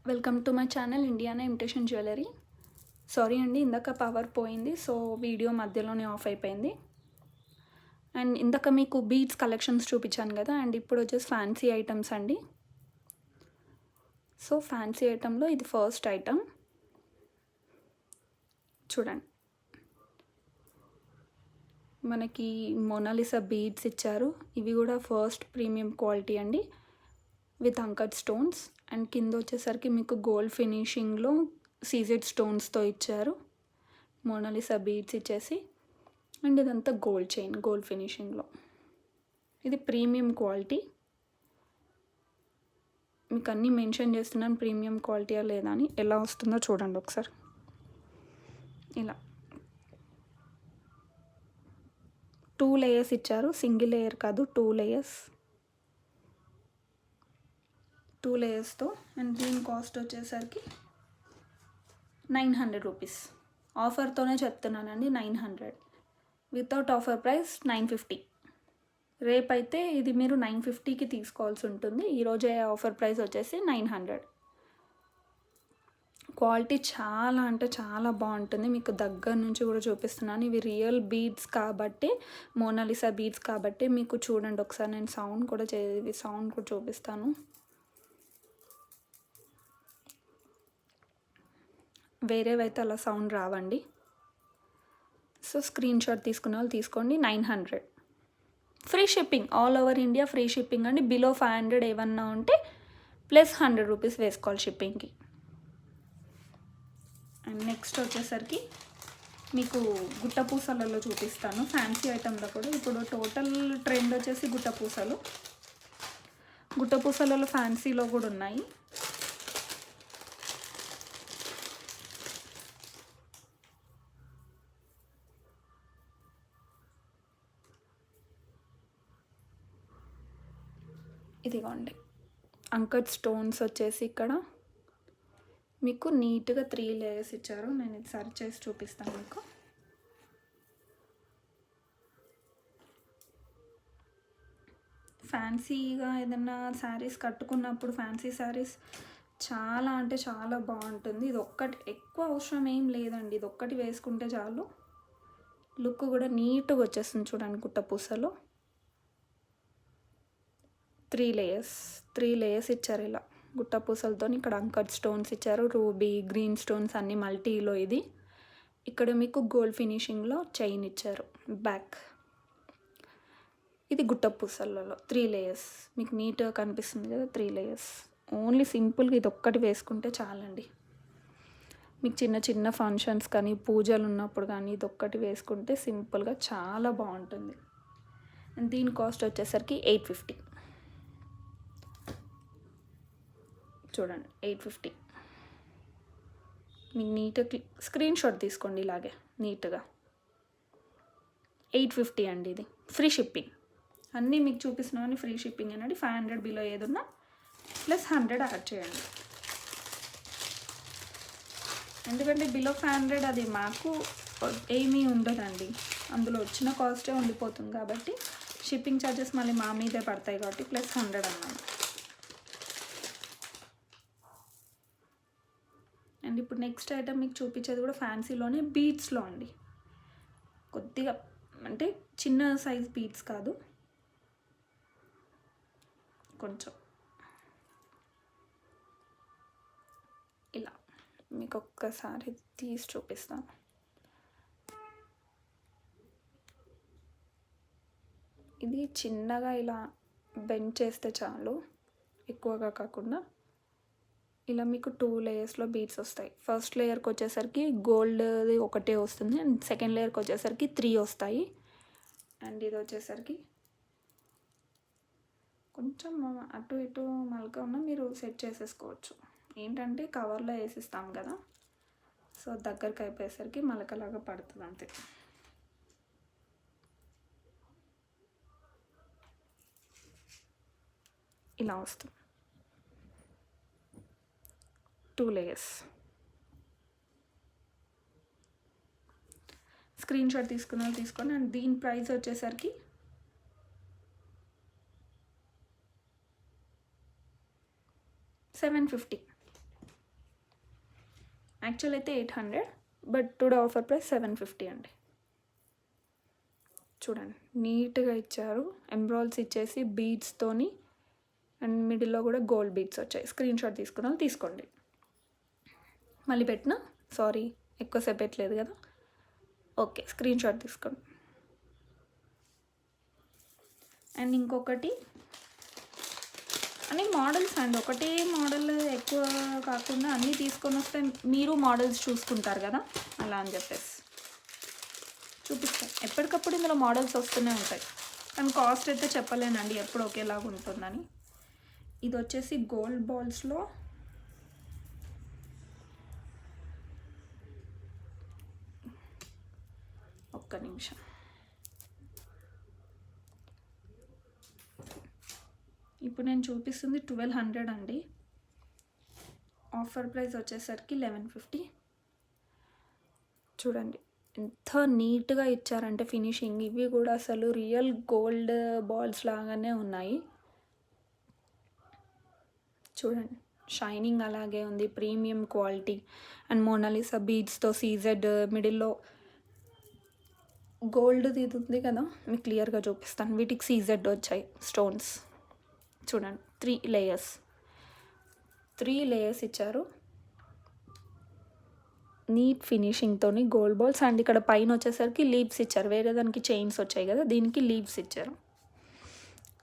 Welcome to my channel Indiana imitation jewellery. Sorry అండి, ఇందాక power పోయింది, సో వీడియో మధ్యలోనే ఆఫ్ అయిపోయింది. అండ్ ఇందాక మీకు బీడ్స్ కలెక్షన్స్ చూపించాను కదా, అండ్ ఇప్పుడు వచ్చేసి ఫ్యాన్సీ ఐటమ్స్ అండి. సో ఫ్యాన్సీ ఐటెంలో ఇది ఫస్ట్ ఐటమ్ చూడండి. మనకి మోనాలిసా బీడ్స్ ఇచ్చారు. ఇవి కూడా ఫస్ట్ ప్రీమియం క్వాలిటీ అండి, విత్ అంకట్ స్టోన్స్. అండ్ కింద వచ్చేసరికి మీకు గోల్డ్ ఫినిషింగ్లో సీజెడ్ స్టోన్స్తో ఇచ్చారు మోనాలిసా బీడ్స్ ఇచ్చేసి. అండ్ ఇదంతా గోల్డ్ చైన్, గోల్డ్ ఫినిషింగ్లో. ఇది ప్రీమియం క్వాలిటీ. మీకు అన్నీ మెన్షన్ చేస్తున్నాను ప్రీమియం క్వాలిటీయా లేదా అని. ఎలా వస్తుందో చూడండి ఒకసారి. ఇలా 2 లేయర్స్ ఇచ్చారు, సింగిల్ లేయర్ కాదు, 2 లేయర్స్తో. అండ్ దీని కాస్ట్ వచ్చేసరికి 900 రూపీస్. ఆఫర్తోనే చెప్తున్నానండి, 900. Without offer price 950. రేపైతే ఇది మీరు 950కి తీసుకోవాల్సి ఉంటుంది. ఈరోజే ఆఫర్ ప్రైస్ వచ్చేసి 900. క్వాలిటీ చాలా అంటే చాలా బాగుంటుంది. మీకు దగ్గర నుంచి కూడా చూపిస్తున్నాను. ఇవి రియల్ బీడ్స్ కాబట్టి, మోనాలిసా బీడ్స్ కాబట్టి మీకు చూడండి ఒకసారి. నేను సౌండ్ కూడా చూపిస్తాను. వేరేవైతే అలా సౌండ్ రావండి. సో స్క్రీన్ షాట్ తీసుకున్న వాళ్ళు తీసుకోండి. 900. Free shipping, all over India free shipping అండి. బిలో 500 ఏమన్నా ఉంటే ప్లస్ 100 రూపీస్ వేసుకోవాలి షిప్పింగ్కి. అండ్ నెక్స్ట్ వచ్చేసరికి మీకు గుట్టపూసలలో చూపిస్తాను. ఫ్యాన్సీ ఐటెంలో కూడా ఇప్పుడు టోటల్ ట్రెండ్ వచ్చేసి గుట్టపూసలలో ఫ్యాన్సీలో కూడా ఉన్నాయి. ఇదిగోండి, అంకట్ స్టోన్స్ వచ్చేసి ఇక్కడ మీకు నీట్గా 3 లేయర్స్ ఇచ్చారు. నేను ఇది సర్చ్ చేసి చూపిస్తాను మీకు. ఫ్యాన్సీగా ఏదైనా శారీస్ కట్టుకున్నప్పుడు, ఫ్యాన్సీ శారీస్ చాలా అంటే చాలా బాగుంటుంది. ఇది ఒక్కటి ఎక్కువ అవసరం ఏం లేదండి, ఇది ఒక్కటి వేసుకుంటే చాలు. లుక్ కూడా నీట్గా వచ్చేస్తుంది చూడండి. గుట్టపూసలో 3 లేయర్స్ ఇచ్చారు ఇలా గుట్టపూసలతో. ఇక్కడ అంకట్ స్టోన్స్ ఇచ్చారు, రూబీ, గ్రీన్ స్టోన్స్ అన్ని మల్టీలో. ఇది ఇక్కడ మీకు గోల్డ్ ఫినిషింగ్లో చైన్ ఇచ్చారు బ్యాక్. ఇది గుట్టపూసలలో 3 లేయర్స్. మీకు నీట్గా కనిపిస్తుంది కదా, 3 లేయర్స్. ఓన్లీ సింపుల్గా ఇది ఒక్కటి వేసుకుంటే చాలండి. మీకు చిన్న చిన్న ఫంక్షన్స్ కానీ, పూజలు ఉన్నప్పుడు కానీ ఇది ఒక్కటి వేసుకుంటే సింపుల్గా చాలా బాగుంటుంది. అండ్ దీని కాస్ట్ వచ్చేసరికి 850. చూడండి 850. మీకు నీట్గా స్క్రీన్ షాట్ తీసుకోండి ఇలాగే నీట్గా. 850 అండి. ఇది ఫ్రీ షిప్పింగ్. అన్నీ మీకు చూపిస్తున్నామని ఫ్రీ షిప్పింగ్ అనండి. 500 బిలో ఏదున్నా ప్లస్ 100 యాడ్ చేయండి. ఎందుకంటే బిలో 500 అది మాకు ఏమీ ఉండదండి, అందులో వచ్చిన కాస్టే ఉండిపోతుంది. కాబట్టి షిప్పింగ్ ఛార్జెస్ మళ్ళీ మా మీదే పడతాయి కాబట్టి ప్లస్ 100 అన్నాను. అండ్ ఇప్పుడు నెక్స్ట్ ఐటమ్ మీకు చూపించేది కూడా ఫ్యాన్సీలోనే బీడ్స్లో అండి. కొద్దిగా అంటే చిన్న సైజ్ బీడ్స్ కాదు, కొంచెం ఇలా మీకు ఒక్కసారి తీసి చూపిస్తాను. ఇది చిన్నగా ఇలా బెండ్ చేస్తే చాలు, ఎక్కువగా కాకుండా. ఇలా మీకు 2 లేయర్స్లో బీడ్స్ వస్తాయి. ఫస్ట్ లేయర్కి వచ్చేసరికి గోల్డ్ది ఒకటే వస్తుంది, అండ్ సెకండ్ లేయర్కి వచ్చేసరికి 3 వస్తాయి. అండ్ ఇది వచ్చేసరికి కొంచెం అటు ఇటు మలక ఉన్న మీరు సెట్ చేసేసుకోవచ్చు. ఏంటంటే కవర్లో వేసిస్తాం కదా, సో దగ్గరికి అయిపోయేసరికి మలకలాగా పడుతుంది అంతే. ఇలా వస్తుంది 2 లేయర్స్. స్క్రీన్ షాట్ తీసుకొని. అండ్ దీని ప్రైస్ వచ్చేసరికి 750. యాక్చువల్ అయితే 800, బట్ టుడే ఆఫర్ ప్రైస్ 750 అండి. చూడండి నీట్గా ఇచ్చారు, ఎంబ్రాయిల్స్ ఇచ్చేసి బీడ్స్తోని, అండ్ మిడిల్లో కూడా గోల్డ్ బీడ్స్ వచ్చాయి. స్క్రీన్ షాట్ తీసుకున్న వాళ్ళు తీసుకోండి. మళ్ళీ పెట్టినా, సారీ ఎక్కువసేపు పెట్టలేదు కదా, ఓకే స్క్రీన్ షాట్ తీసుకోండి. అండ్ ఇంకొకటి అన్ని మోడల్స్ అండి, ఒకటే మోడల్ ఎక్కువ కాకుండా అన్నీ తీసుకొని వస్తే మీరు మోడల్స్ చూసుకుంటారు కదా, అలా అని చెప్పేసి చూపిస్తాను. ఎప్పటికప్పుడు ఇందులో మోడల్స్ వస్తూనే ఉంటాయి. కానీ కాస్ట్ అయితే చెప్పలేనండి ఎప్పుడు ఒకేలాగా ఉంటుందని. ఇది వచ్చేసి గోల్డ్ బాల్స్లో ఒక్క నిమిషం, ఇప్పుడు నేను చూపిస్తుంది 1200 అండి. ఆఫర్ ప్రైస్ వచ్చేసరికి 1150. చూడండి ఎంత నీట్గా ఇచ్చారంటే ఫినిషింగ్. ఇవి కూడా అసలు రియల్ గోల్డ్ బాల్స్ లాగానే ఉన్నాయి. చూడండి షైనింగ్ అలాగే ఉంది, ప్రీమియం క్వాలిటీ. అండ్ మోనాలిసా బీడ్స్తో సీజెడ్ మిడిల్లో గోల్డ్ది ఇది ఉంది కదా, మీకు క్లియర్గా చూపిస్తాను. వీటికి సీజెడ్ వచ్చాయి స్టోన్స్. చూడండి 3 లేయర్స్ ఇచ్చారు, నీట్ ఫినిషింగ్తో గోల్డ్ బాల్స్. అండ్ ఇక్కడ పైన వచ్చేసరికి లీవ్స్ ఇచ్చారు, వేరే దానికి చైన్స్ వచ్చాయి కదా, దీనికి లీవ్స్ ఇచ్చారు.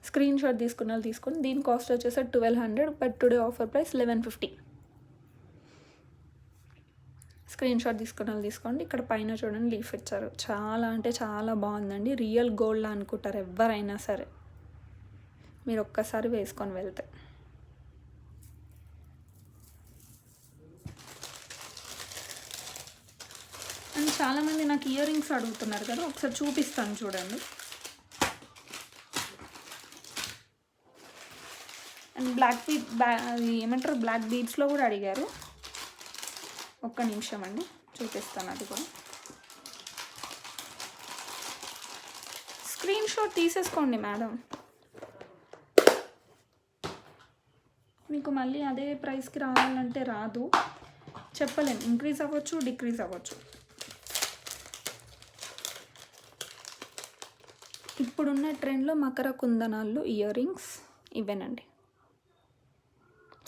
స్క్రీన్ షాట్ తీసుకున్న వాళ్ళు తీసుకొని, దీని కాస్ట్ వచ్చేసరికి 1200, but today offer price 1150. Screen shot తీసుకున్న వాళ్ళు తీసుకోండి. ఇక్కడ పైన చూడండి లీఫ్ ఇచ్చారు, చాలా అంటే చాలా బాగుందండి. రియల్ గోల్డ్ అనుకుంటారు ఎవరైనా సరే, మీరు ఒక్కసారి వేసుకొని వెళ్తే. అండ్ చాలామంది నాకు ఇయర్ రింగ్స్ అడుగుతున్నారు కదా, ఒకసారి చూపిస్తాను చూడండి. అండ్ బ్లాక్ బీడ్ ఏమంటారు, బ్లాక్ బీడ్స్లో కూడా అడిగారు. ఒక్క నిమిషం అండి చూపిస్తాను అది కూడా. స్క్రీన్ షాట్ తీసేసుకోండి మేడం, మీకు మళ్ళీ అదే ప్రైస్కి రావాలంటే రాదు, చెప్పలేము. ఇంక్రీజ్ అవ్వచ్చు, డిక్రీజ్ అవ్వచ్చు. ఇప్పుడున్న ట్రెండ్లో మకర కుందనాల్లో ఇయర్ రింగ్స్ ఇవేనండి.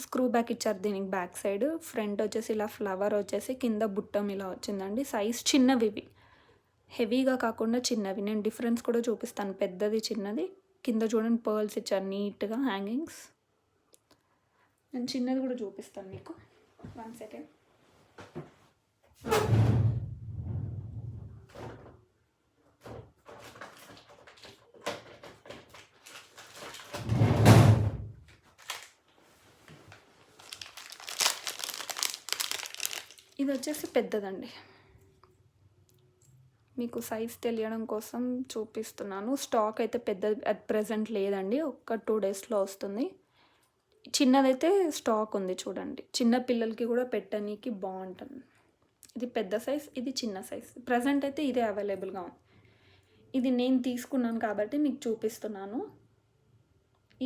స్క్రూ బ్యాక్ ఇచ్చారు దీనికి బ్యాక్ సైడ్. ఫ్రంట్ వచ్చేసి ఇలా ఫ్లవర్ వచ్చేసి, కింద బుట్టం ఇలా వచ్చిందండి. సైజ్ చిన్నవి ఇవి, హెవీగా కాకుండా చిన్నవి. నేను డిఫరెన్స్ కూడా చూపిస్తాను, పెద్దది చిన్నది. కింద చూడండి పర్ల్స్ ఇచ్చారు నీట్గా, హ్యాంగింగ్స్. నేను చిన్నది కూడా చూపిస్తాను మీకు, 1 సెకండ్. ఇది వచ్చేసి పెద్దదండి, మీకు సైజ్ తెలియడం కోసం చూపిస్తున్నాను. స్టాక్ అయితే పెద్దది అట్ ప్రెజెంట్ లేదండి, ఒక 2 డేస్లో వస్తుంది. చిన్నదైతే స్టాక్ ఉంది చూడండి, చిన్న పిల్లలకి కూడా పెట్టడానికి బాగుంటుంది. ఇది పెద్ద సైజ్, ఇది చిన్న సైజ్. ప్రజెంట్ అయితే ఇదే అవైలబుల్గా ఉంది. ఇది నేను తీసుకున్నాను కాబట్టి మీకు చూపిస్తున్నాను.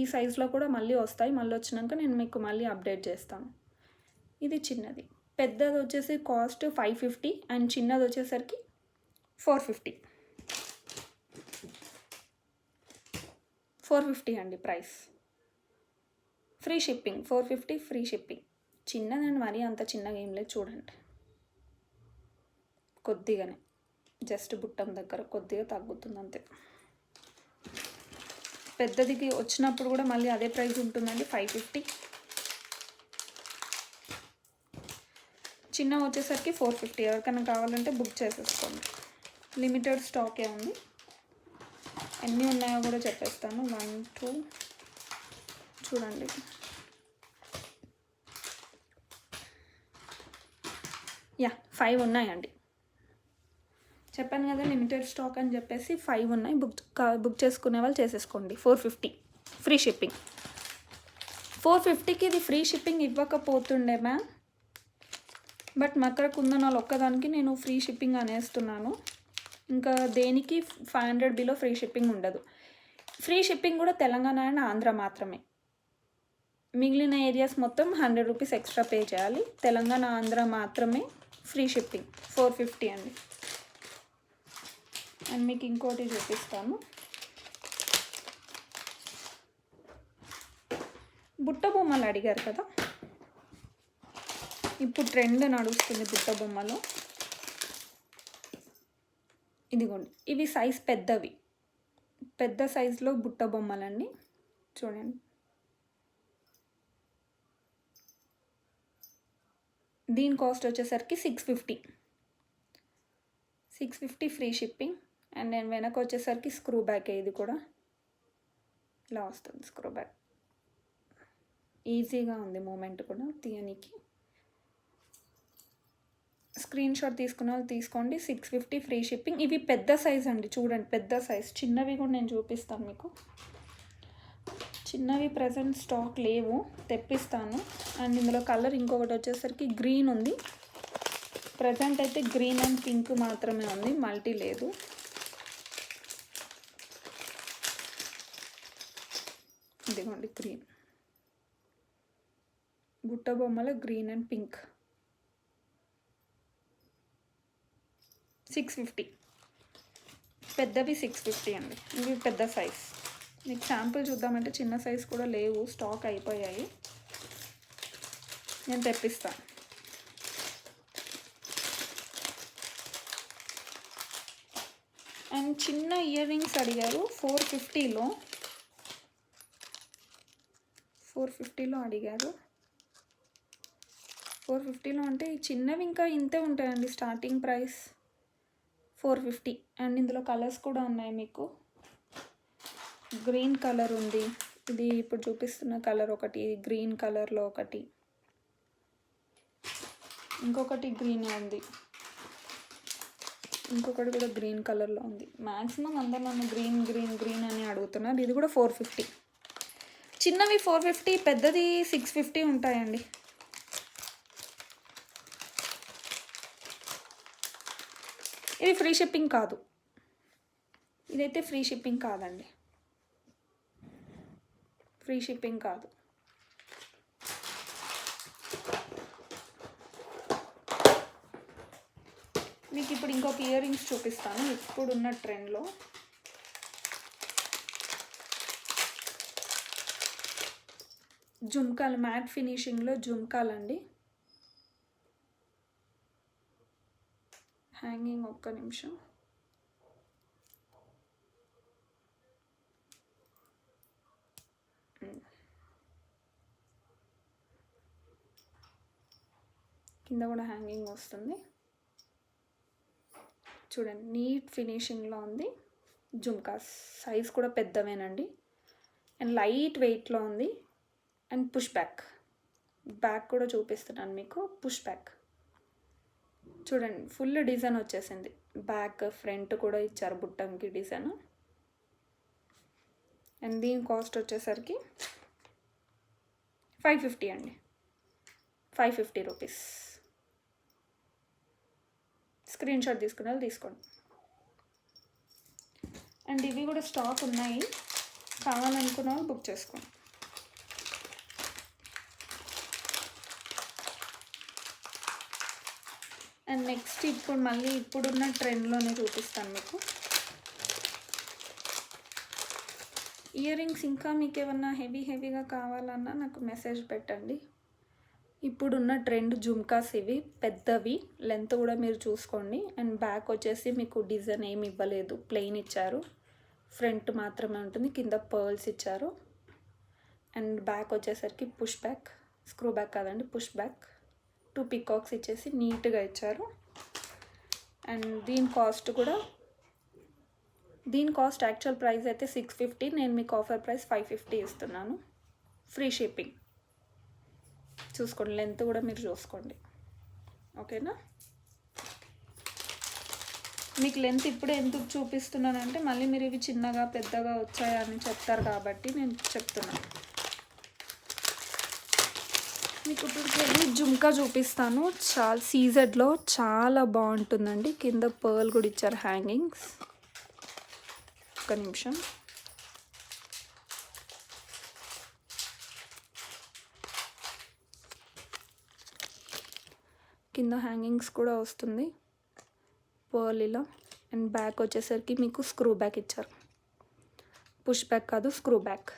ఈ సైజులో కూడా మళ్ళీ వస్తాయి, మళ్ళీ వచ్చినాక నేను మీకు మళ్ళీ అప్డేట్ చేస్తాను. ఇది చిన్నది. పెద్దది వచ్చేసి కాస్ట్ 550 అండ్ చిన్నది వచ్చేసరికి 450. 450 అండి price, free shipping. 450 free shipping. చిన్నదండి, మరీ అంత చిన్నగా ఏం లేదు. చూడండి కొద్దిగానే, జస్ట్ బుట్టం దగ్గర కొద్దిగా తగ్గుతుంది అంతే. పెద్దదికి వచ్చినప్పుడు కూడా మళ్ళీ అదే ప్రైస్ ఉంటుందండి, 550. చిన్న వచ్చేసరికి 450. ఎవరికైనా కావాలంటే బుక్ చేసేసుకోండి, లిమిటెడ్ స్టాకే ఉంది. ఎన్ని ఉన్నాయో కూడా చెప్పేస్తాను. 1 2 చూడండి, యా 5 ఉన్నాయండి. చెప్పాను కదా లిమిటెడ్ స్టాక్ అని చెప్పేసి 5 ఉన్నాయి. బుక్ చేసుకునే వాళ్ళు చేసేసుకోండి. 450 ఫ్రీ షిప్పింగ్. 450కి ఇది ఫ్రీ షిప్పింగ్ ఇవ్వకపోతుండే మ్యామ్, బట్ మకర కుందనాలు ఒక్కదానికి నేను ఫ్రీ షిప్పింగ్ అనేస్తున్నాను. ఇంకా దేనికి 500 బిలో ఫ్రీ షిప్పింగ్ ఉండదు. ఫ్రీ షిప్పింగ్ కూడా తెలంగాణ అండ్ ఆంధ్ర మాత్రమే. మిగిలిన ఏరియాస్ మొత్తం 100 రూపీస్ ఎక్స్ట్రా పే చేయాలి. తెలంగాణ ఆంధ్ర మాత్రమే ఫ్రీ షిప్పింగ్ 450 అండి. అండ్ మీకు ఇంకోటి చూపిస్తాను. బుట్ట బొమ్మలు అడిగారు కదా, ఇప్పుడు ట్రెండ్ నడుస్తుంది బుట్ట బొమ్మలో. ఇదిగోండి, ఇవి సైజ్ పెద్దవి, పెద్ద సైజులో బుట్ట బొమ్మలండి. చూడండి, దీని కాస్ట్ వచ్చేసరికి 650 ఫ్రీ షిప్పింగ్. అండ్ నేను వెనక వచ్చేసరికి స్క్రూ బ్యాక్, ఇది కూడా ఇలా వస్తుంది స్క్రూ బ్యాక్. ఈజీగా ఉంది మూమెంట్ కూడా తీయనికి. స్క్రీన్ షాట్ తీసుకున్న వాళ్ళు తీసుకోండి. 650 ఫ్రీ షిప్పింగ్. ఇవి పెద్ద సైజ్ అండి, చూడండి పెద్ద సైజ్. చిన్నవి కూడా నేను చూపిస్తాను మీకు. చిన్నవి ప్రజెంట్ స్టాక్ లేవు, తెప్పిస్తాను. అండ్ ఇందులో కలర్ ఇంకొకటి వచ్చేసరికి గ్రీన్ ఉంది. ప్రజెంట్ అయితే గ్రీన్ అండ్ పింక్ మాత్రమే ఉంది, మల్టీ లేదు. ఇదిగోండి గ్రీన్, బుట్ట బొమ్మల గ్రీన్ అండ్ పింక్. 650, పెద్దవి 650 అండి. ఇవి పెద్ద సైజ్. మీకు శాంపుల్ చూద్దామంటే చిన్న సైజ్ కూడా లేవు, స్టాక్ అయిపోయాయి. నేను తెప్పిస్తాను. అండ్ చిన్న ఇయర్ రింగ్స్ అడిగారు 450లో. 450లో అడిగారు. 450లో అంటే చిన్నవి ఇంకా ఇంతే ఉంటాయండి స్టార్టింగ్ ప్రైస్, 450. అండ్ ఇందులో కలర్స్ కూడా ఉన్నాయి మీకు. గ్రీన్ కలర్ ఉంది, ఇది ఇప్పుడు చూపిస్తున్న కలర్ ఒకటి, గ్రీన్ కలర్లో ఒకటి, ఇంకొకటి గ్రీన్ ఉంది, ఇంకొకటి కూడా గ్రీన్ కలర్లో ఉంది. మ్యాక్సిమం అందరూ నన్ను గ్రీన్ గ్రీన్ గ్రీన్ అని అడుగుతున్నారు. ఇది కూడా 450. చిన్నవి 450, పెద్దది 650 ఉంటాయండి. ఇది ఫ్రీ షిప్పింగ్ కాదు, ఇదైతే ఫ్రీ షిప్పింగ్ కాదండి, ఫ్రీ షిప్పింగ్ కాదు. మీకు ఇప్పుడు ఇంకొక ఇయర్ రింగ్స్ చూపిస్తాను ఇప్పుడున్న ట్రెండ్లో. జుమ్కాలు, మ్యాట్ ఫినిషింగ్లో జుమ్కాలండి. హ్యాంగింగ్, ఒక్క నిమిషం. కింద కూడా హ్యాంగింగ్ వస్తుంది. చూడండి, నీట్ ఫినిషింగ్లో ఉంది. జుమ్కాస్ సైజ్ కూడా పెద్దవేనండి. అండ్ లైట్ వెయిట్లో ఉంది. అండ్ పుష్ బ్యాక్, బ్యాక్ కూడా చూపిస్తున్నాను మీకు. పుష్ బ్యాక్ చూడండి, ఫుల్ డిజైన్ వచ్చేసింది. బ్యాక్ ఫ్రంట్ కూడా ఇచ్చారు బుట్టంకి డిజైన్. అండ్ దీని కాస్ట్ వచ్చేసరికి 550 అండి, 550 రూపీస్. స్క్రీన్ షాట్ తీసుకునే వాళ్ళు తీసుకోండి. అండ్ ఇవి కూడా స్టాక్ ఉన్నాయి, కావాలనుకున్న వాళ్ళు బుక్ చేసుకోండి. అండ్ నెక్స్ట్ ఇప్పుడు మళ్ళీ ఇప్పుడున్న ట్రెండ్లోనే చూపిస్తాను మీకు. ఇయర్ రింగ్స్ ఇంకా మీకు ఏమన్నా హెవీగా కావాలన్నా నాకు మెసేజ్ పెట్టండి. ఇప్పుడున్న ట్రెండ్ జుమ్కాస్ ఇవి పెద్దవి, లెంత్ కూడా మీరు చూసుకోండి. అండ్ బ్యాక్ వచ్చేసి మీకు డిజైన్ ఏమి ఇవ్వలేదు, ప్లెయిన్ ఇచ్చారు. ఫ్రంట్ మాత్రమే ఉంటుంది, కింద పర్ల్స్ ఇచ్చారు. అండ్ బ్యాక్ వచ్చేసరికి పుష్ బ్యాక్, స్క్రూ బ్యాక్ కాదండి, పుష్ బ్యాక్. 2 పికాక్స్ ఇచ్చేసి నీట్గా ఇచ్చారు. అండ్ దీని కాస్ట్ యాక్చువల్ ప్రైస్ అయితే 650, నేను మీకు ఆఫర్ ప్రైస్ 550 ఇస్తున్నాను. Free shipping. చూసుకోండి, లెంత్ కూడా మీరు చూసుకోండి, ఓకేనా. మీకు లెంత్ ఇప్పుడే ఎందుకు చూపిస్తున్నానంటే మళ్ళీ మీరు ఇవి చిన్నగా పెద్దగా వచ్చాయని చెప్తారు కాబట్టి నేను చెప్తున్నాను. మీకు ఇప్పుడు జుమ్కా చూపిస్తాను. చాలా సీజెడ్లో చాలా బాగుంటుందండి. కింద పర్ల్ కూడా ఇచ్చారు హ్యాంగింగ్స్. ఒక్క నిమిషం. కింద హ్యాంగింగ్స్ కూడా వస్తుంది పర్ల్ ఇలా. అండ్ బ్యాక్ వచ్చేసరికి మీకు స్క్రూ బ్యాక్ ఇచ్చారు, పుష్ బ్యాక్ కాదు స్క్రూ బ్యాక్.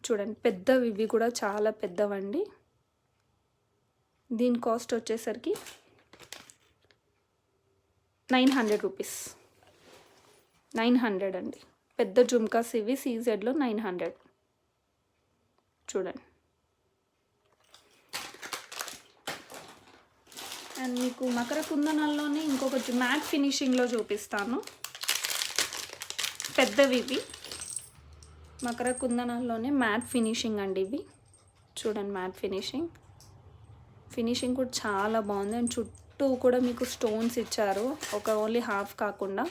చూడండి పెద్దవి, ఇవి కూడా చాలా పెద్దవండి. దీని కాస్ట్ వచ్చేసరికి 900 రూపీస్. 900 అండి. పెద్ద జుమ్కాస్ ఇవి సీజెడ్లో 900. చూడండి. అండ్ మీకు మకర కుందనాల్లోనే ఇంకొక మ్యాట్ ఫినిషింగ్లో చూపిస్తాను. పెద్దవి ఇవి మకర కుందనాల్లోనే మ్యాట్ ఫినిషింగ్ అండి ఇవి. చూడండి మ్యాట్ ఫినిషింగ్ కూడా చాలా బాగుంది. అండ్ చుట్టూ కూడా మీకు స్టోన్స్ ఇచ్చారు, ఒక ఓన్లీ హాఫ్ కాకుండా.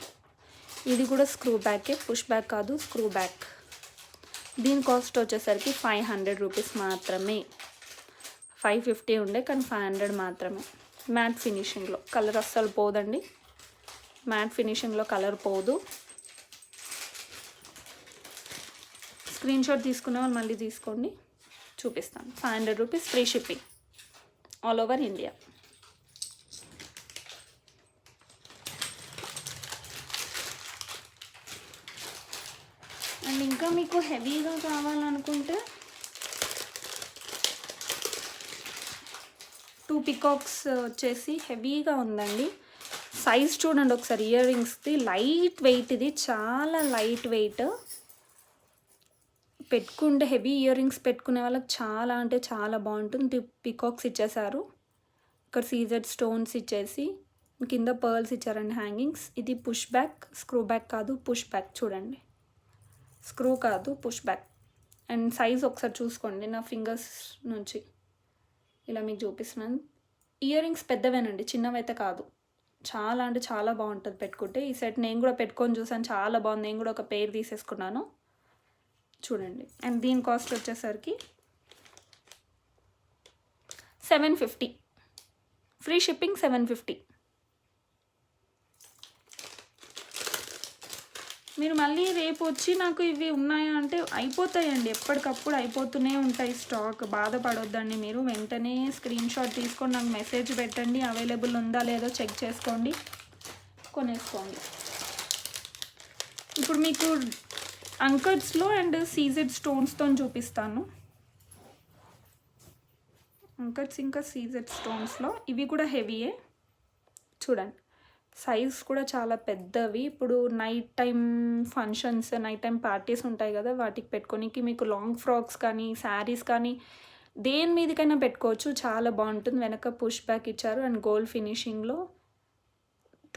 ఇది కూడా స్క్రూ బ్యాకే, పుష్ బ్యాక్ కాదు స్క్రూ బ్యాక్. దీని కాస్ట్ వచ్చేసరికి 500 రూపీస్ మాత్రమే. 550 ఉండే కానీ 500 మాత్రమే. మ్యాట్ ఫినిషింగ్లో కలర్ అస్సలు పోదండి, మ్యాట్ ఫినిషింగ్లో కలర్ పోదు. స్క్రీన్ షాట్ తీసుకునే వాళ్ళు మళ్ళీ తీసుకోండి, చూపిస్తాను. 500 rupees, free shipping all over India. And ఇంకా మీకు హెవీగా కావాలనుకుంటే 2 పికాక్స్ వచ్చేసి హెవీగా ఉందండి. సైజ్ చూడండి ఒకసారి. ఇయర్ రింగ్స్ది లైట్ వెయిట్, ఇది చాలా లైట్ వెయిట్. పెట్టుకుంటే హెవీ ఇయర్ రింగ్స్ పెట్టుకునే వాళ్ళకి చాలా అంటే చాలా బాగుంటుంది. పికాక్స్ ఇచ్చేసారు, ఇక్కడ సీజెడ్ స్టోన్స్ ఇచ్చేసి కింద పర్ల్స్ ఇచ్చారండి హ్యాంగింగ్స్. ఇది పుష్ బ్యాక్, స్క్రూ బ్యాక్ కాదు పుష్ బ్యాక్. చూడండి స్క్రూ కాదు పుష్ బ్యాక్. అండ్ సైజ్ ఒకసారి చూసుకోండి, నా ఫింగర్స్ నుంచి ఇలా మీకు చూపిస్తున్నాను. ఇయర్ రింగ్స్ పెద్దవేనండి, చిన్నవైతే కాదు. చాలా అంటే చాలా బాగుంటుంది పెట్టుకుంటే. ఈ సెట్ నేను కూడా పెట్టుకొని చూసాను, చాలా బాగుంది. నేను కూడా ఒక పేర్ తీసేసుకున్నాను. చూడండి. అండ్ దీని కాస్ట్ వచ్చేసరికి 750, ఫ్రీ షిప్పింగ్ 750. మీరు మళ్ళీ రేపు వచ్చి నాకు ఇవి ఉన్నాయా అంటే అయిపోతాయండి, ఎప్పటికప్పుడు అయిపోతూనే ఉంటాయి స్టాక్. బాధపడొద్దండి మీరు. వెంటనే స్క్రీన్ షాట్ తీసుకొని నాకు మెసేజ్ పెట్టండి, అవైలబుల్ ఉందా లేదో చెక్ చేసుకోండి, కొనేసుకోండి. ఇప్పుడు మీకు అంకర్స్లో అండ్ సీజెడ్ స్టోన్స్తో చూపిస్తాను. అంకర్స్ ఇంకా సీజెడ్ స్టోన్స్లో ఇవి కూడా హెవీయే. చూడండి సైజ్ కూడా చాలా పెద్దవి. ఇప్పుడు night time functions, night time parties ఉంటాయి కదా, వాటికి పెట్టుకోనికి మీకు లాంగ్ ఫ్రాక్స్ కానీ శారీస్ కానీ దేని మీదకైనా పెట్టుకోవచ్చు, చాలా బాగుంటుంది. వెనక పుష్ బ్యాక్ ఇచ్చారు అండ్ గోల్డ్ ఫినిషింగ్లో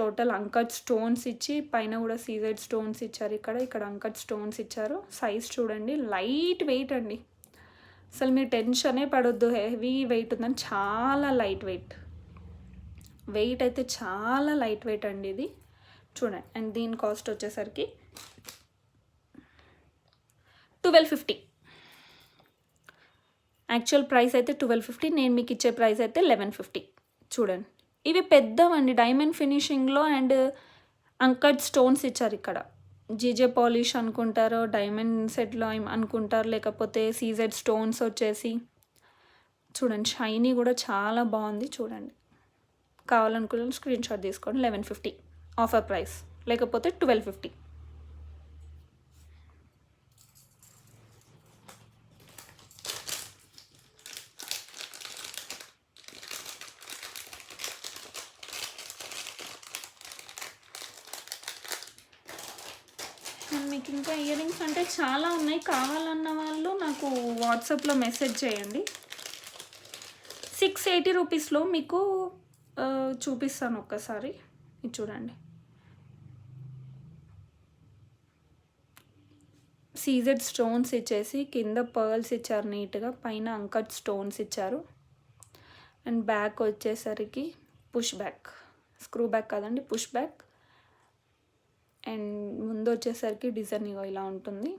టోటల్ అంకట్ స్టోన్స్ ఇచ్చి పైన కూడా సీజెడ్ స్టోన్స్ ఇచ్చారు. ఇక్కడ అంకట్ స్టోన్స్ ఇచ్చారు. సైజ్ చూడండి లైట్ వెయిట్ అండి, అసలు మీరు టెన్షనే పడొద్దు హెవీ వెయిట్ ఉందని. చాలా లైట్ వెయిట్ అయితే చాలా లైట్ వెయిట్ అండి ఇది. చూడండి. అండ్ దీని కాస్ట్ వచ్చేసరికి 1250. యాక్చువల్ ప్రైస్ అయితే 1250, నేను మీకు ఇచ్చే ప్రైస్ అయితే 1150. చూడండి ఇవి పెద్దవండి, డైమండ్ ఫినిషింగ్లో అండ్ అంకట్ స్టోన్స్ ఇచ్చారు. ఇక్కడ జీజే పాలిష్ అనుకుంటారు, డైమండ్ సెట్లో అనుకుంటారు, లేకపోతే సీజెడ్ స్టోన్స్ వచ్చేసి. చూడండి షైనీ కూడా చాలా బాగుంది. చూడండి కావాలనుకున్న స్క్రీన్ షాట్ తీసుకోండి. 1150 ఆఫర్ ప్రైస్, లేకపోతే 1250. మీకు ఇంకా ఇయర్ రింగ్స్ అంటే చాలా ఉన్నాయి, కావాలన్న వాళ్ళు నాకు వాట్సాప్లో మెసేజ్ చేయండి. 680 రూపీస్లో మీకు చూపిస్తాను ఒక్కసారి. ఇది చూడండి సీజెడ్ స్టోన్స్ ఇచ్చేసి కింద పర్ల్స్ ఇచ్చారు నీట్గా, పైన అంకట్ స్టోన్స్ ఇచ్చారు. అండ్ బ్యాక్ వచ్చేసరికి పుష్ బ్యాక్, స్క్రూ బ్యాక్ కాదండి పుష్ బ్యాక్. అండ్ ముందు వచ్చేసరికి డిజైన్ ఇలా ఉంటుంది.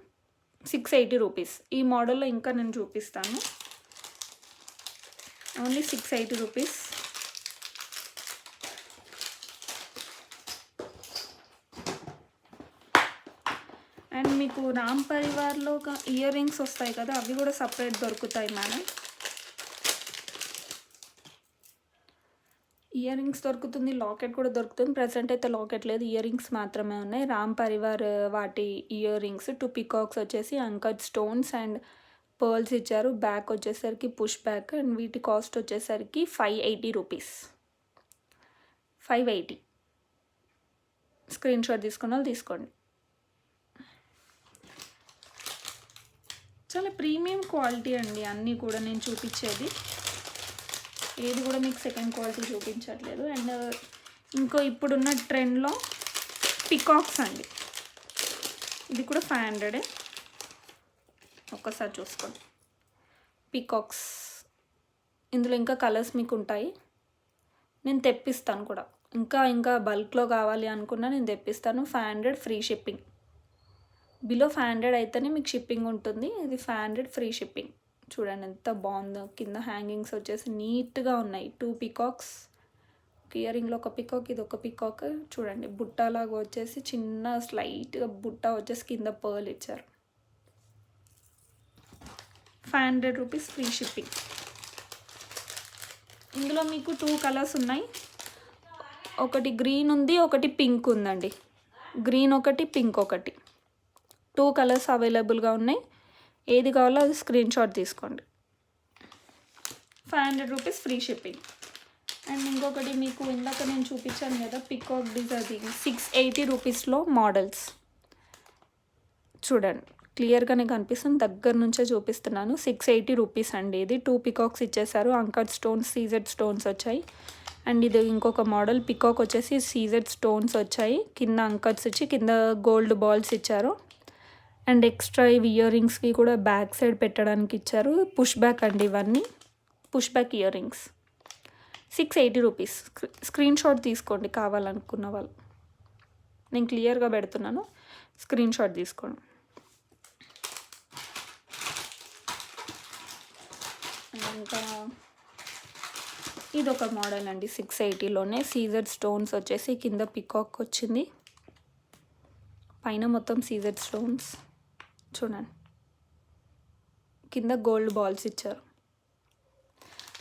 680 రూపీస్. ఈ మోడల్లో ఇంకా నేను చూపిస్తాను. Only 680 rupees. అండ్ మీకు రామ్ పరివార్లో ఇయర్ రింగ్స్ వస్తాయి కదా, అవి కూడా సపరేట్ దొరుకుతాయి మేడం. ఇయర్ రింగ్స్ దొరుకుతుంది, లాకెట్ కూడా దొరుకుతుంది. ప్రెజెంట్ అయితే లాకెట్ లేదు, ఇయర్ రింగ్స్ మాత్రమే ఉన్నాయి. రామ్ పరివార్ వాటి ఇయర్ రింగ్స్ 2 పికాక్స్ వచ్చేసి అంకట్ స్టోన్స్ అండ్ పర్ల్స్ ఇచ్చారు. బ్యాక్ వచ్చేసరికి పుష్ బ్యాక్ అండ్ వీటి కాస్ట్ వచ్చేసరికి 580 రూపీస్. 580. స్క్రీన్ షాట్ తీసుకున్న వాళ్ళు తీసుకోండి. చాలా ప్రీమియం క్వాలిటీ అండి అన్నీ కూడా నేను చూపించేది. ఏది కూడా మీకు సెకండ్ క్వాలిటీ చూపించట్లేదు. అండ్ ఇంకో ఇప్పుడున్న ట్రెండ్లో పికాక్స్ అండి. ఇది కూడా 500. ఒక్కసారి చూసుకోండి. పికాక్స్ ఇందులో ఇంకా కలర్స్ మీకు ఉంటాయి. నేను తెప్పిస్తాను కూడా. ఇంకా బల్క్లో కావాలి అనుకున్నా నేను తెప్పిస్తాను. 500 ఫ్రీ షిప్పింగ్. బిలో 500 అయితేనే మీకు షిప్పింగ్ ఉంటుంది. ఇది 500 ఫ్రీ షిప్పింగ్. చూడండి ఎంత బాగుందో. కింద హ్యాంగింగ్స్ వచ్చేసి నీట్గా ఉన్నాయి. 2 పికాక్స్, ఇయర్ రింగ్లో ఒక పికాక్, ఇది ఒక పికాక్. చూడండి బుట్టలాగా వచ్చేసి చిన్న స్లైట్గా బుట్ట వచ్చేసి కింద పర్ల్ ఇచ్చారు. 500 రూపీస్ ఫ్రీ షిప్పింగ్. ఇందులో మీకు 2 కలర్స్ ఉన్నాయి. ఒకటి గ్రీన్ ఉంది, ఒకటి పింక్ ఉందండి. గ్రీన్ ఒకటి, పింక్ ఒకటి. 2 కలర్స్ అవైలబుల్గా ఉన్నాయి. ఏది కావాలో అది స్క్రీన్ షాట్ తీసుకోండి. 500 రూపీస్ ఫ్రీ షిప్పింగ్. అండ్ ఇంకొకటి మీకు ఇందాక నేను చూపించాను కదా పికాక్ డిజైన్, 680 రూపీస్లో మోడల్స్. చూడండి క్లియర్గానే కనిపిస్తుంది, దగ్గర నుంచే చూపిస్తున్నాను. 680 రూపీస్ అండి. ఇది 2 పికాక్స్ ఇచ్చేసారు. అంకట్ స్టోన్స్, సీజెడ్ స్టోన్స్ వచ్చాయి. అండ్ ఇది ఇంకొక మోడల్ పికాక్ వచ్చేసి సీజెడ్ స్టోన్స్ వచ్చాయి. కింద అంకట్స్ ఇచ్చి కింద గోల్డ్ బాల్స్ ఇచ్చారు. అండ్ ఎక్స్ట్రా ఇవి ఇయర్ రింగ్స్కి కూడా బ్యాక్ సైడ్ పెట్టడానికి ఇచ్చారు. పుష్ బ్యాక్ అండి ఇవన్నీ, push back ear rings. 680 rupees. Screen shot తీసుకోండి కావాలనుకున్న వాళ్ళు. నేను క్లియర్గా పెడుతున్నాను, స్క్రీన్ షాట్ తీసుకోండి. ఇంకా ఇదొక మోడల్ అండి 680లోనే. సీజెడ్ స్టోన్స్ వచ్చేసి కింద పికాక్ వచ్చింది, పైన మొత్తం సీజెడ్ స్టోన్స్. చూడండి కింద గోల్డ్ బాల్స్ ఇచ్చారు.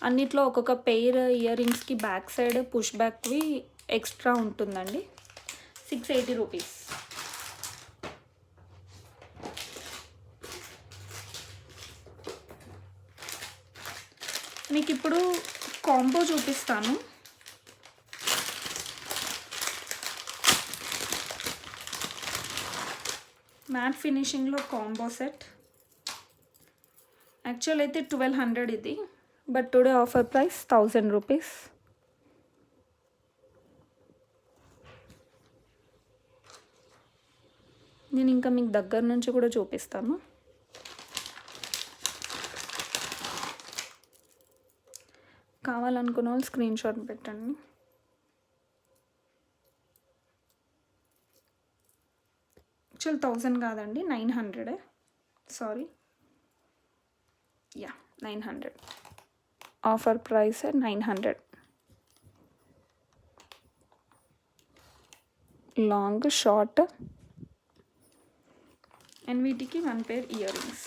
అన్నిట్లో ఒక్కొక్క పెయిర్ ఇయర్ రింగ్స్కి బ్యాక్ సైడ్ పుష్ బ్యాక్వి ఎక్స్ట్రా ఉంటుందండి. 680 రూపీస్. మీకు ఇప్పుడు కాంబో చూపిస్తాను. మ్యాట్ ఫినిషింగ్లో కాంబో సెట్. యాక్చువల్ అయితే 1200 ఇది, but today offer price 1000 rupees. నేను ఇంకా మీకు దగ్గర నుంచి కూడా చూపిస్తాను. కావాలనుకున్న వాళ్ళు స్క్రీన్ షాట్ పెట్టండి. యాక్చువల్ 1000 కాదండి, 900. Sorry, yeah 900. Offer price 900. Long, short and వీటికి 1 పేర్ ఇయర్ రింగ్స్.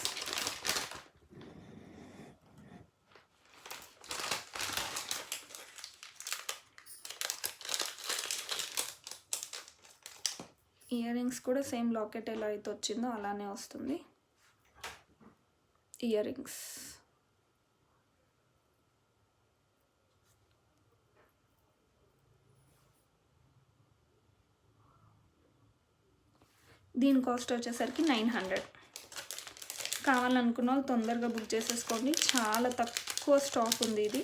ఇయర్ రింగ్స్ కూడా సేమ్ లాకెట్ ఎలా అయితే వచ్చిందో అలానే వస్తుంది. ఇయర్ రింగ్స్ దీని కాస్ట్ వచ్చేసరికి 900. కావాలనుకున్న వాళ్ళు తొందరగా బుక్ చేసేసుకోండి, చాలా తక్కువ స్టాక్ ఉంది ఇది.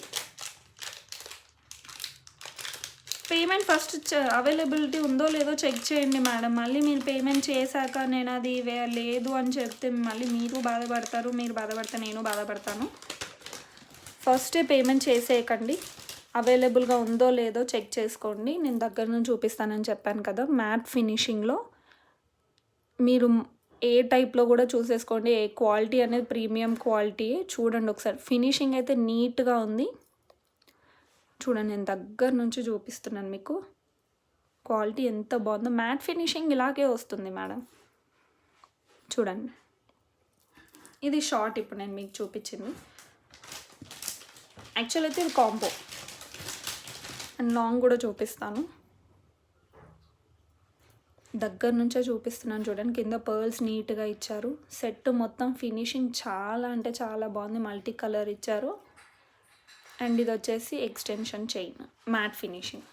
పేమెంట్ ఫస్ట్ అవైలబిలిటీ ఉందో లేదో చెక్ చేయండి మేడం. మళ్ళీ మీరు పేమెంట్ చేశాక నేను అది లేదు అని చెప్తే మళ్ళీ మీరు బాధపడతారు, మీరు బాధపడితే నేను బాధపడతాను. ఫస్టే పేమెంట్ చేసేయకండి, అవైలబుల్గా ఉందో లేదో చెక్ చేసుకోండి. నేను దగ్గర నుంచి చూపిస్తానని చెప్పాను కదా. మ్యాట్ ఫినిషింగ్లో మీరు ఏ టైప్లో కూడా చూసేసుకోండి. ఏ క్వాలిటీ అనేది ప్రీమియం క్వాలిటీ. చూడండి ఒకసారి, ఫినిషింగ్ అయితే నీట్గా ఉంది. చూడండి నేను దగ్గర నుంచి చూపిస్తున్నాను మీకు, క్వాలిటీ ఎంత బాగుందో. మ్యాట్ ఫినిషింగ్ ఇలాగే వస్తుంది మేడం. చూడండి ఇది షార్ట్, ఇప్పుడు నేను మీకు చూపించింది. యాక్చువల్ అయితే ఇది కాంబో. అండ్ లాంగ్ కూడా చూపిస్తాను. దగ్గర నుంచే చూపిస్తున్నాను చూడండి. కింద పర్ల్స్ నీట్గా ఇచ్చారు. సెట్ మొత్తం ఫినిషింగ్ చాలా అంటే చాలా బాగుంది. మల్టీ కలర్ ఇచ్చారు. అండ్ ఇది వచ్చేసి ఎక్స్టెన్షన్ చైన్ మ్యాట్ ఫినిషింగ్.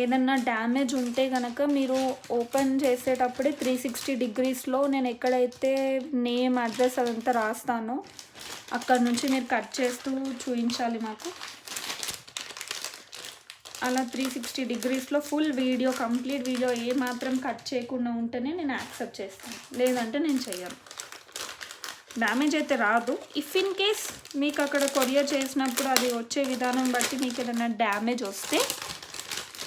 ఏదన్నా డ్యామేజ్ ఉంటే కనుక మీరు ఓపెన్ చేసేటప్పుడే 360 డిగ్రీస్లో నేను ఎక్కడైతే నేమ్ అడ్రస్ అదంతా రాస్తానో అక్కడ నుంచి మీరు కట్ చేస్తూ చూపించాలి మాకు. అలా 360 డిగ్రీస్లో ఫుల్ వీడియో, కంప్లీట్ వీడియో ఏ మాత్రం కట్ చేయకుండా ఉంటేనే నేను యాక్సెప్ట్ చేస్తాను, లేదంటే నేను చెయ్యను. డ్యామేజ్ అయితే రాదు. ఇఫ్ ఇన్ కేస్ మీకు అక్కడ కొరియర్ చేసినప్పుడు అది వచ్చే విధానం బట్టి మీకు ఏదైనా డ్యామేజ్ వస్తే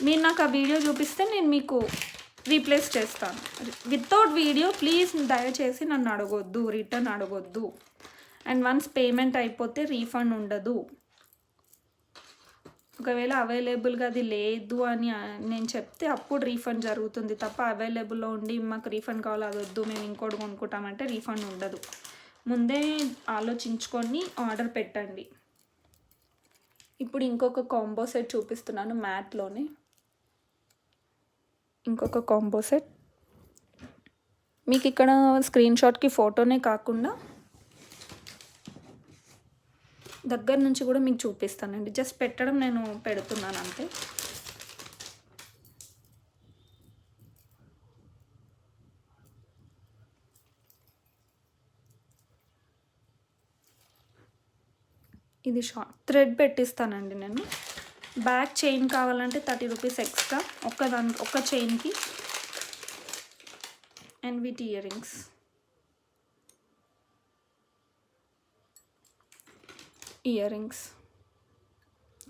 మీరు నాకు ఆ వీడియో చూపిస్తే నేను మీకు రీప్లేస్ చేస్తాను. వితౌట్ వీడియో ప్లీజ్ దయచేసి నన్ను అడగొద్దు, రిటర్న్ అడగొద్దు. అండ్ వన్స్ పేమెంట్ అయిపోతే రీఫండ్ ఉండదు. ఒకవేళ అవైలబుల్గా అది లేదు అని నేను చెప్తే అప్పుడు రీఫండ్ జరుగుతుంది తప్ప అవైలబుల్లో ఉండి మాకు రీఫండ్ కావాలి, అది వద్దు మేము ఇంకోటి కొనుక్కుంటామంటే రీఫండ్ ఉండదు. ముందే ఆలోచించుకొని ఆర్డర్ పెట్టండి. ఇప్పుడు ఇంకొక కాంబో సెట్ చూపిస్తున్నాను మ్యాట్లోనే. ఇంకొక కాంబో సెట్ మీకు ఇక్కడ స్క్రీన్ షాట్కి ఫోటోనే కాకుండా దగ్గర నుంచి కూడా మీకు చూపిస్తానండి. జస్ట్ పెట్టడం నేను పెడుతున్నాను అంతే. ఇది షార్ట్ థ్రెడ్ పెట్టిస్తానండి నేను. బ్యాక్ చైన్ కావాలంటే 30 రూపీస్ ఎక్స్ట్రా ఒక్క చైన్కి. And with ear rings. Ear rings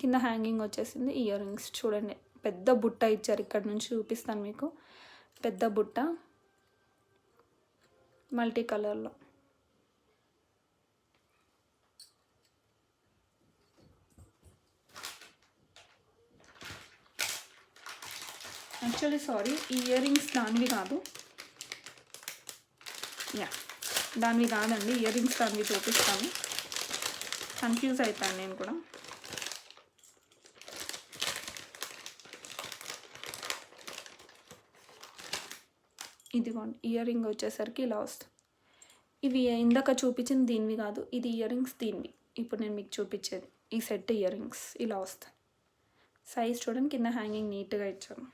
కింద హ్యాంగింగ్ వచ్చేసింది. ఇయర్ రింగ్స్ చూడండి, పెద్ద బుట్ట ఇచ్చారు. ఇక్కడ నుంచి చూపిస్తాను మీకు. పెద్ద బుట్ట మల్టీ కలర్లో. యాక్చువల్లీ సారీ, ఇయర్ రింగ్స్ దానివి కాదు. దానివి కాదండి, ఇయర్ రింగ్స్ దానివి చూపిస్తాను. కన్ఫ్యూజ్ అవుతాను నేను కూడా. ఇదిగోండి, ఇయర్ రింగ్ వచ్చేసరికి ఇలా వస్తుంది. ఇవి ఇందాక చూపించింది దీనివి కాదు, ఇది ఇయర్ రింగ్స్ దీనివి. ఇప్పుడు నేను మీకు చూపించేది ఈ సెట్ ఇయర్ రింగ్స్ ఇలా వస్తాయి. సైజ్ చూడండి, కింద హ్యాంగింగ్ నీట్గా ఇచ్చాను.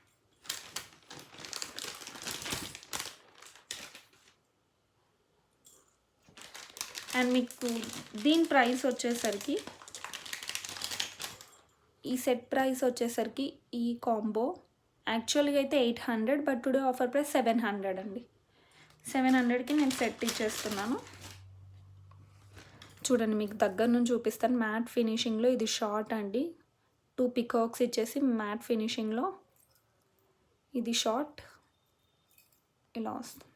అండ్ మీకు దీని ప్రైస్ వచ్చేసరికి, ఈ సెట్ ప్రైస్ వచ్చేసరికి ఈ కాంబో యాక్చువల్గా అయితే 800, బట్ టుడే ఆఫర్ ప్రైస్ 700 అండి. 700కి నేను సెట్ ఇచ్చేస్తున్నాను. చూడండి, మీకు దగ్గర నుంచి చూపిస్తాను. మ్యాట్ ఫినిషింగ్లో ఇది షార్ట్ అండి. 2 పికాక్స్ ఇచ్చేసి మ్యాట్ ఫినిషింగ్లో ఇది షార్ట్ ఇలా వస్తుంది.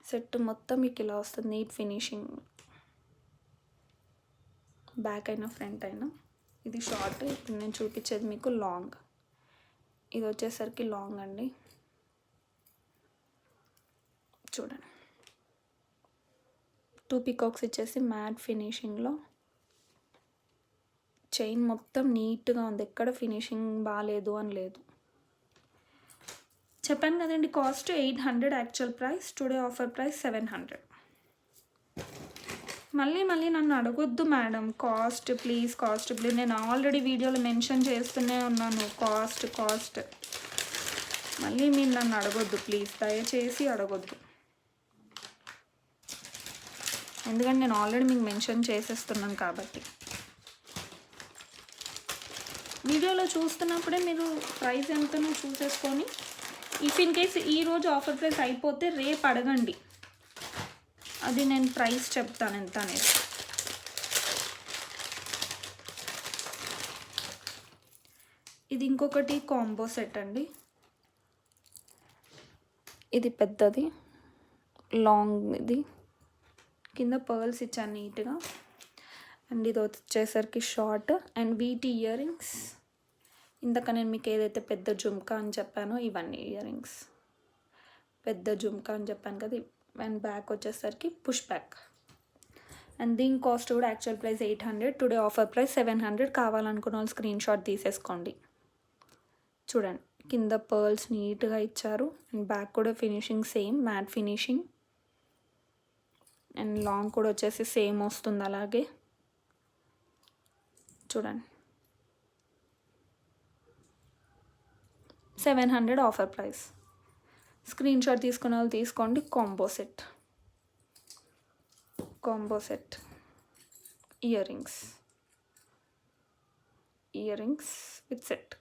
సెట్ మొత్తం మీకు ఇలా వస్తుంది, నీట్ ఫినిషింగ్. బ్యాక్ అయినా ఫ్రంట్ అయినా. ఇది షార్ట్. ఇప్పుడు నేను చూపించేది మీకు లాంగ్. ఇది వచ్చేసరికి లాంగ్ అండి. చూడండి, 2 పికాక్స్ ఇచ్చేసి మ్యాట్ ఫినిషింగ్లో. చైన్ మొత్తం నీట్గా ఉంది, ఎక్కడ ఫినిషింగ్ బాగాలేదు అని లేదు. చెప్పాను కదండి, cost 800 actual price, today offer price 700. మళ్ళీ నన్ను అడగొద్దు మేడం కాస్ట్ ప్లీజ్. నేను ఆల్రెడీ వీడియోలో మెన్షన్ చేస్తూనే ఉన్నాను కాస్ట్. మళ్ళీ మీరు నన్ను అడగొద్దు ప్లీజ్, దయచేసి అడగొద్దు. ఎందుకంటే నేను ఆల్రెడీ మీకు మెన్షన్ చేసేస్తున్నాను కాబట్టి. వీడియోలో చూస్తున్నప్పుడే మీరు ప్రైస్ ఎంతనో చూసేసుకొని, ఇఫ్ ఇన్ కేస్ ఈరోజు ఆఫర్ ప్రైస్ అయిపోతే రేపు అడగండి, అది నేను ప్రైస్ చెప్తాను ఎంత అనేది. ఇది ఇంకొకటి కాంబో సెట్ అండి. ఇది పెద్దది లాంగ్, ఇది కింద పర్ల్స్ ఇచ్చాను నీట్గా. అండ్ ఇది వచ్చేసరికి షార్ట్. అండ్ వీటి ఇయర్ రింగ్స్ ఇందాక నేను మీకు ఏదైతే పెద్ద జుమ్కా అని చెప్పానో ఇవన్నీ ఇయర్ రింగ్స్. పెద్ద జుమ్కా అని చెప్పాను కదా. అండ్ బ్యాక్ వచ్చేసరికి పుష్ బ్యాక్. అండ్ దీని కాస్ట్ కూడా actual price 800, today offer price 700. కావాలనుకున్న వాళ్ళు స్క్రీన్ షాట్ తీసేసుకోండి. చూడండి కింద పర్ల్స్ నీట్గా ఇచ్చారు అండ్ బ్యాక్ కూడా finishing same matte finishing and long కూడా వచ్చేసి సేమ్ వస్తుంది అలాగే. చూడండి 700 ఆఫర్ ప్రైస్. స్క్రీన్ షాట్ తీసుకున్న వాళ్ళు తీసుకోండి. Combo set ear rings with set.